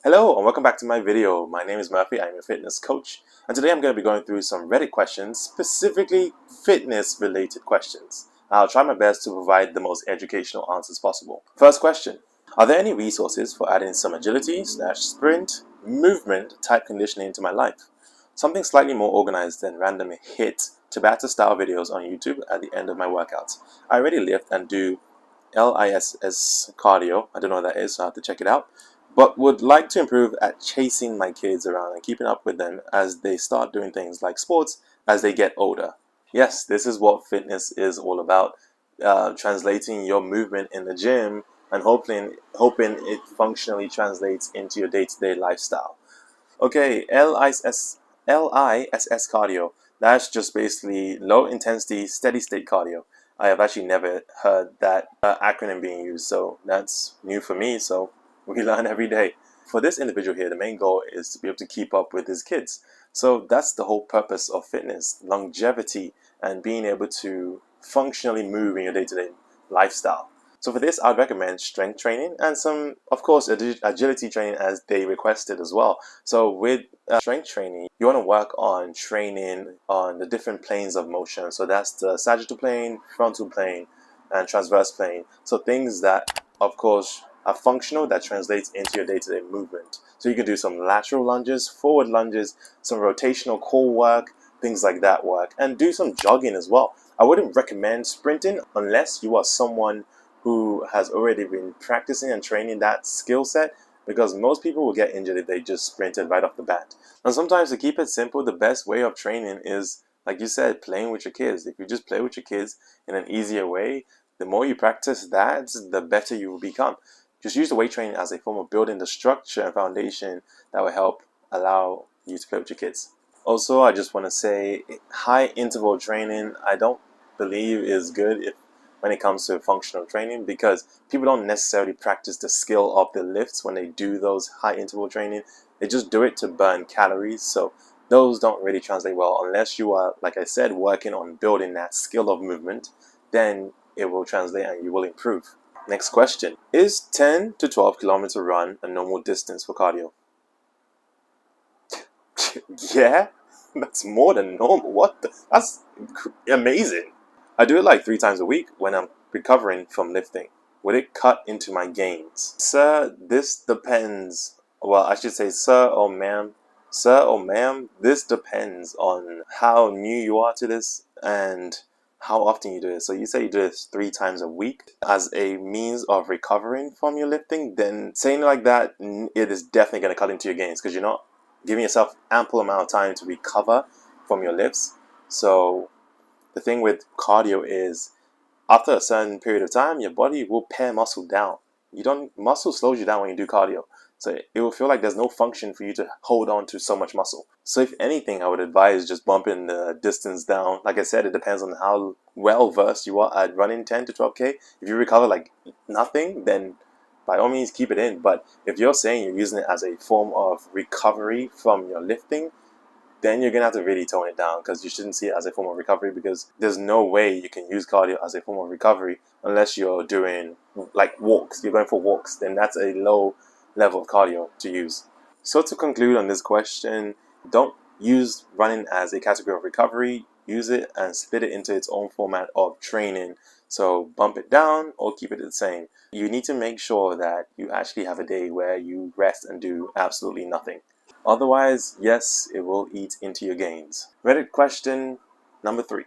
Hello and welcome back to my video. My name is Murphy, I'm a fitness coach, and today I'm going to be going through some Reddit questions, specifically fitness related questions. I'll try my best to provide the most educational answers possible. First question: are there any resources for adding some agility / sprint movement type conditioning into my life? Something slightly more organized than random hit Tabata style videos on YouTube at the end of my workouts. I already lift and do LISS cardio. I don't know what that is, so I have to check it out. But would like to improve at chasing my kids around and keeping up with them as they start doing things like sports as they get older. Yes, this is what fitness is all about. Translating your movement in the gym and hoping it functionally translates into your day-to-day lifestyle. Okay, LISS cardio. That's just basically low intensity, steady state cardio. I have actually never heard that acronym being used, so that's new for me. So we learn every day. For this individual here, the main goal is to be able to keep up with his kids. So that's the whole purpose of fitness: longevity and being able to functionally move in your day-to-day lifestyle. So for this, I'd recommend strength training and some, of course, agility training as they requested as well. So with strength training, you want to work on training on the different planes of motion. So that's the sagittal plane, frontal plane, and transverse plane. So things that, of course, are functional that translates into your day-to-day movement. So you can do some lateral lunges, forward lunges, some rotational core work, things like that work, and do some jogging as well. I wouldn't recommend sprinting unless you are someone who has already been practicing and training that skill set, because most people will get injured if they just sprinted right off the bat. And sometimes, to keep it simple, the best way of training is, like you said, playing with your kids. If you just play with your kids in an easier way, the more you practice that, the better you will become. Just use the weight training as a form of building the structure and foundation that will help allow you to play with your kids. Also, I just want to say, high interval training I don't believe is good when it comes to functional training, because people don't necessarily practice the skill of the lifts when they do those high interval training. They just do it to burn calories, so those don't really translate well unless you are, like I said, working on building that skill of movement. Then it will translate and you will improve. Next question: is 10 to 12 kilometer run a normal distance for cardio? Yeah, that's more than normal. That's amazing. I do it like 3 times a week when I'm recovering from lifting. Would it cut into my gains? Sir, this depends. Well, I should say sir or ma'am. Sir or ma'am, this depends on how new you are to this and how often you do it. So you say you do this 3 times a week as a means of recovering from your lifting, then saying like that, it is definitely going to cut into your gains, because you're not giving yourself ample amount of time to recover from your lifts. So the thing with cardio is, after a certain period of time, your body will pare muscle down. Muscle slows you down when you do cardio. So it will feel like there's no function for you to hold on to so much muscle. So if anything, I would advise just bumping the distance down. Like I said, it depends on how well versed you are at running 10 to 12K. If you recover like nothing, then by all means keep it in. But if you're saying you're using it as a form of recovery from your lifting, then you're gonna have to really tone it down, because you shouldn't see it as a form of recovery, because there's no way you can use cardio as a form of recovery unless you're doing like walks. You're going for walks, then that's a low level of cardio to use. So to conclude on this question, don't use running as a category of recovery. Use it and split it into its own format of training. So bump it down or keep it the same. You need to make sure that you actually have a day where you rest and do absolutely nothing. Otherwise, yes, it will eat into your gains. Reddit question number 3.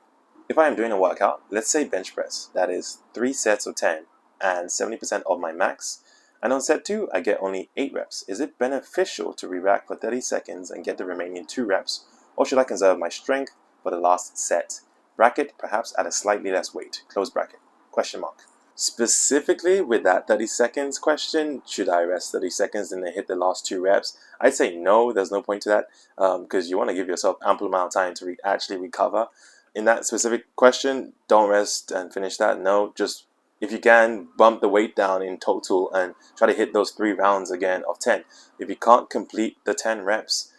If I am doing a workout, let's say bench press, that is 3 sets of 10 and 70% of my max, and on set 2 I get only 8 reps, is it beneficial to re-rack for 30 seconds and get the remaining 2 reps, or should I conserve my strength for the last set? Bracket, perhaps at a slightly less weight. Close bracket. Question mark. Specifically with that 30 seconds question, should I rest 30 seconds and then hit the last 2 reps? I'd say no, there's no point to that, because you want to give yourself ample amount of time to actually recover. In that specific question, don't rest and finish that. No, just if you can, bump the weight down in total and try to hit those 3 rounds again of 10. If you can't complete the 10 reps,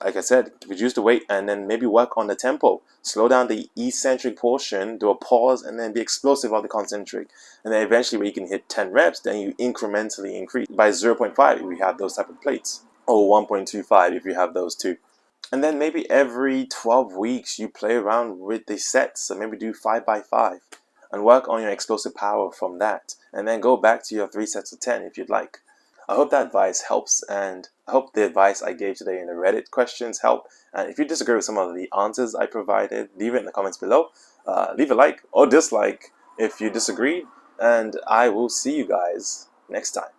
like I said, reduce the weight and then maybe work on the tempo. Slow down the eccentric portion, do a pause, and then be explosive on the concentric. And then eventually when you can hit 10 reps, then you incrementally increase by 0.5 if you have those type of plates, or 1.25 if you have those too. And then maybe every 12 weeks you play around with the sets. So maybe do 5 by 5 and work on your explosive power from that. And then go back to your 3 sets of 10 if you'd like. I hope that advice helps, and I hope the advice I gave today in the Reddit questions help. And if you disagree with some of the answers I provided, leave it in the comments below. Leave a like or dislike if you disagreed, and I will see you guys next time.